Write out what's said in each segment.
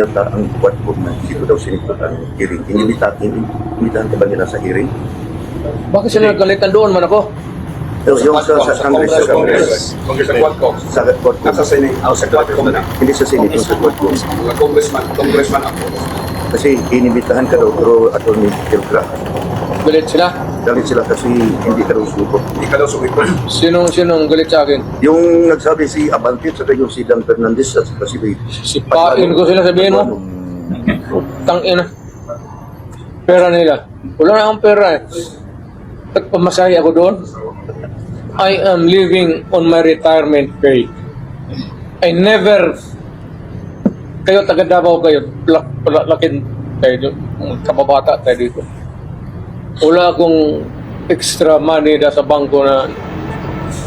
Yata ang buwan ko na dito daw sinikutan hearing. Inimitahan ka ba nila sa hearing? Bakit sila nagkalitan doon man ako? Yung sa Congress. Congress sa Quadcom. Sa court ko. Nasa Senate. Sa Quadcom na. Hindi sa Senate, yung sa court ko. Mga congressman ako. Kasi inimitahan ka daw, pero attorney Kilcra. Galit sila? Galit sila kasi hindi ka daw suko. Hindi ka daw sumipon. Sinong galit sa akin? Yung nagsabi si Abante, saka yung si Dan Fernandez, at saka si Sipain ko sila, sabihin mo. Tangina. Pera nila. Wala na akong pera eh. Nagpamasahe ako doon. I am living on my retirement pay. I never... Kayo taga Davao kayo, lakin kayo, kababata tayo dito. Wala akong extra money na sa bangko na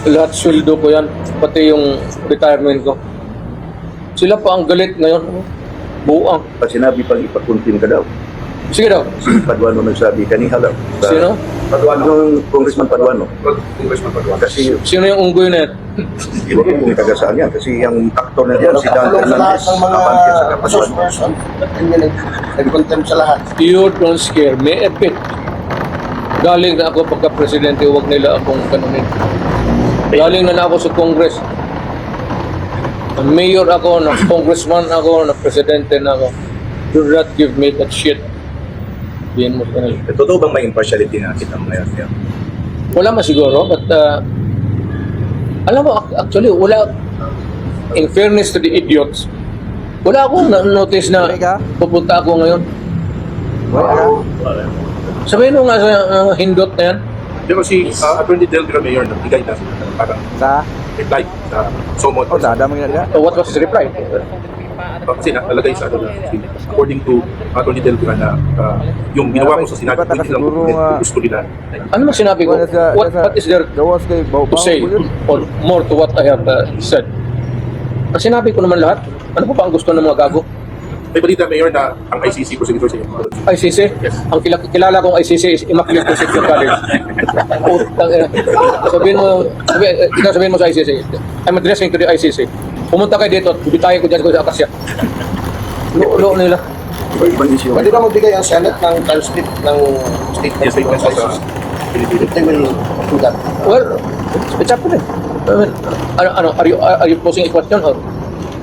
lahat sweldo ko yan, pati yung retirement ko. Sila pa ang galit ngayon. Buang. Pag sinabi pang ipakuntin ka daw. Sige daw. Si Paduano nagsabi, kaniha daw. Sino? Paduano. Yung Congressman Paduano. Congressman Paduano. Kasi, Sino yung unggoy na yan? iba ko kung taga saan yan. Kasi yung aktor na diyan, si Dan Fernandez, Abante, saka Paduano. Nag-contempt sa lahat. You don't scare me a bit. Galing na ako pagka-presidente, huwag nila akong kanunin. Galing na ako sa Congress. Mayor ako, na congressman ako, na presidente na ako. Do not give me that shit. Diyan mo kanil. Totoo bang may impartiality na kita ngayon? Wala masiguro, but alam mo, actually, wala, in fairness to the idiots, wala akong notice na pupunta ako ngayon. Sabihin mo nga sa hindot na yan. Pero si Attorney Del Vera Mayor nagbigay na parang reply sa SOMOD. What was his reply? Kasi nakalagay sa according to Attorney Del Vera na yung ginawa mo sa Senado hindi lang gusto nila. Ano man sinabi ko? What is there to say or more to what I have said? Ang sinabi ko naman lahat. Ano pa ba ang gusto ng mga gago? May balita Mayor na ang ICC prosecutor sa iyo. ICC? Yes. Ang kilala kong ICC is Immaculate Conception College. Sabihin mo sa ICC. I'm addressing to the ICC. Pumunta kayo dito, bitayin ko dyan ko sa Akasya. Luo nila. Ibang issue. Pwede ba magbigay ang Senate ng transcript ng statement Yes, statement ng sa ICC? Pilipinas. They will do that. Well, it's up to them. Are you posing a question or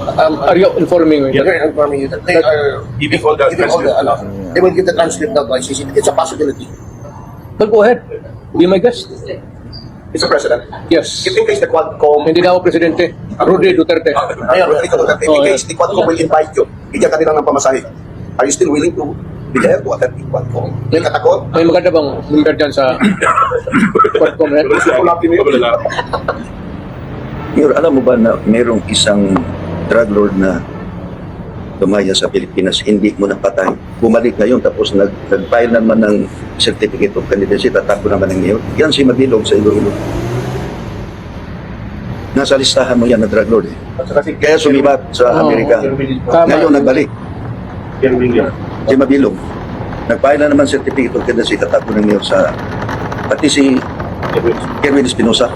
are you informing me? They're informing you that they are Giving all the giving all the, they will give the transcript now to ICC. It's a possibility. Well, go ahead. Be my guest. Mr. President, Yes. if in case the Quadcom Hindi na ako presidente. Rudy Duterte. Mayor, if in case the Quadcom will invite you, bigyan ka nilang ng pamasahe, are you still willing to be there to attend the Quadcom? May katakot? May maganda bang member dyan sa Quadcom? Mayor, alam mo ba na mayroong isang drug lord na tumaya sa Pilipinas, hindi mo napatay. Bumalik ngayon tapos nag-file naman ng certificate of candidacy, tatakbo naman ng ngayon. Yan si Mabilog sa Iloilo. Nasa listahan mo yan na drug lord eh. Kaya sumibat sa Amerika. Tama. Ngayon nagbalik. Si Mabilog. Nag-file na naman certificate of candidacy, tatakbo ng ngayon sa pati si Kevin Espinosa.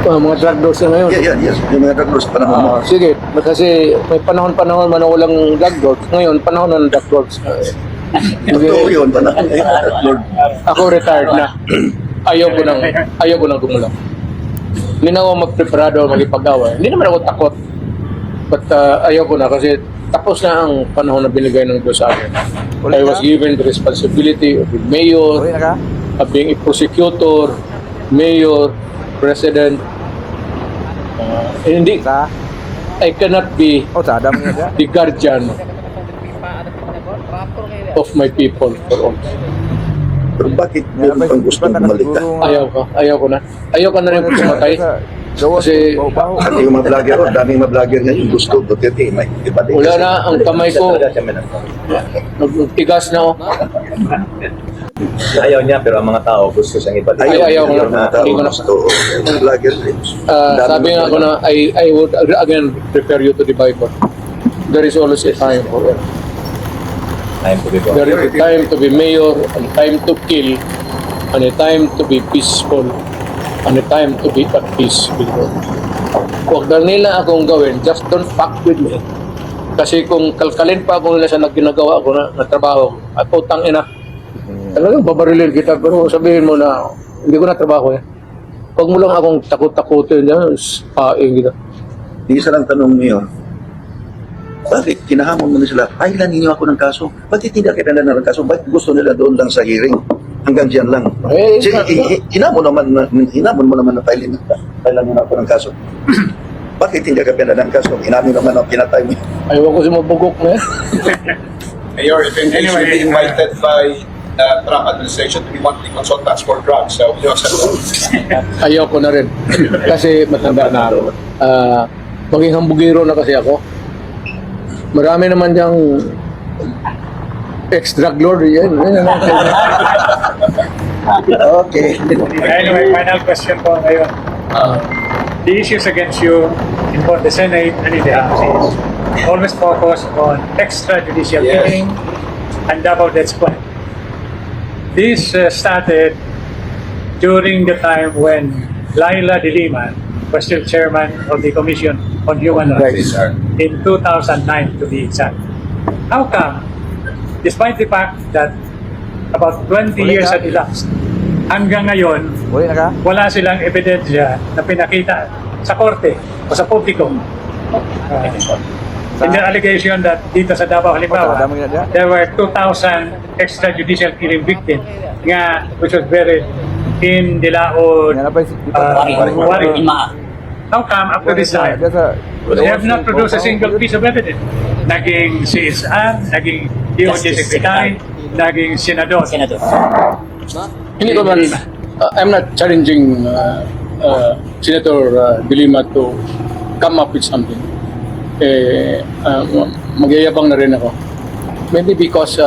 Mga drug lords na ngayon. Yes. Yung mga drug lords sa panahon mo. Sige, kasi may panahon man na walang drug lords. Ngayon, panahon na ng drug lords. Totoo yun, panahon na yung drug lord. Ako retired na. Ayaw ko nang gumulong. Hindi na ako magpreparado magipag-away. Hindi naman ako takot. But ayaw ko na kasi tapos na ang panahon na binigay ng Diyos sa akin. I was given the responsibility of being mayor, of being a prosecutor, mayor, president. Hindi, I cannot be the guardian of my people for all. Pero bakit mo pang gustong bumalik ka? Ayaw ko na. Ayaw ka na rin pumatay. Kasi At yung mga vlogger, daming mga vlogger ngayon, gusto, Duterte, may iba din. wala na ang kamay ko. Nagtigas na ako. Ayaw niya pero ang mga tao gusto siyang ipalit. Ayaw ko na. Mga tao Hindi ko na. gusto. Mga vlogger din. Sabi nga ako na, I would again refer you to the Bible. There is always a time for it. Time to be gone. There is a time to be mayor, and time to kill, and a time to be peaceful, and a time to be at peace with God. Huwag na nila akong gawin, just don't fuck with me. Kasi kung kalkalin pa ako nila sa ginagawa ko na trabaho, at putang ina, talagang babarilin kita, pero sabihin mo na, hindi ko na trabaho eh. Huwag mo lang akong takot-takutin dyan, paing kita. Di isa lang tanong niyo, bakit kinahamon mo na sila? Pailan ninyo ako ng kaso. Bakit hindi kita na ng kaso? Bakit gusto nila doon lang sa hearing? Hanggang diyan lang. Hinamon mo naman na pailan mo na ako ng kaso. Bakit hindi ka pinadala ng kaso? Inamin naman ang pinatay mo. Ayaw ko si mabugok na yan. Mayor, if in case you'll be invited by the Trump administration to be monthly consultants for drugs, so will you accept that? Ayaw ko na rin. Kasi matanda na ako. Maging hambugiro na kasi ako. Marami naman diyang ex-drug lord yan. Okay. Anyway, final question po ngayon. The issues against you in both the Senate and in the House is always focus on extrajudicial killing and double death squad. This started during the time when Laila De Lima was still chairman of the Commission on Human Rights in 2009 to be exact. How come, despite the fact that about 20 years had elapsed, hanggang ngayon, wala silang ebidensya na pinakita sa korte o sa publiko? In the allegation that dito sa Davao, halimbawa, there were 2,000 extrajudicial killing victims nga which was buried in Dilaon, Wari. How come after this time, they have not produced a single piece of evidence? Naging CSR, naging DOJ Secretary, naging Senador. Hindi ko man, I'm not challenging Senator De Lima to come up with something. Magyayabang na rin ako. Maybe because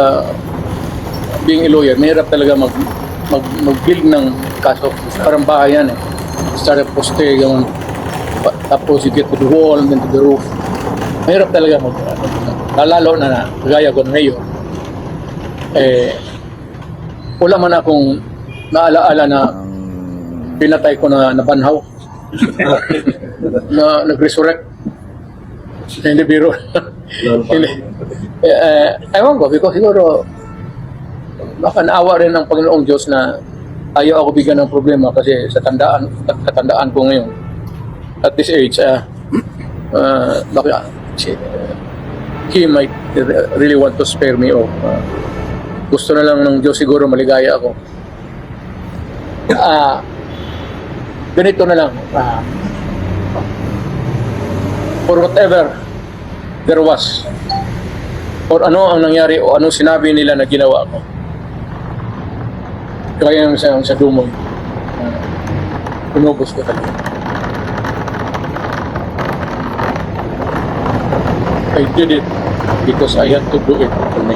being a lawyer, mahirap talaga mag-build ng kaso. Parang bahay yan eh. Start a poste, yung, tapos you get to the wall and then to the roof. Mahirap talaga lalo na gaya ko ngayon. Wala man akong naalaala na pinatay ko na nabanhaw. Na nag-resurrect. Hindi biro. Ewan ko, because siguro baka naawa rin ng Panginoong Diyos na ayaw ako bigyan ng problema kasi sa tandaan ko ngayon at this age, baka he might really want to spare me of gusto na lang ng Diyos siguro maligaya ako. Ganito na lang, for whatever there was or ano ang nangyari o ano sinabi nila na ginawa ko, kaya sa Dumoy, pinubos ko talaga. I did it because I had to do it for me.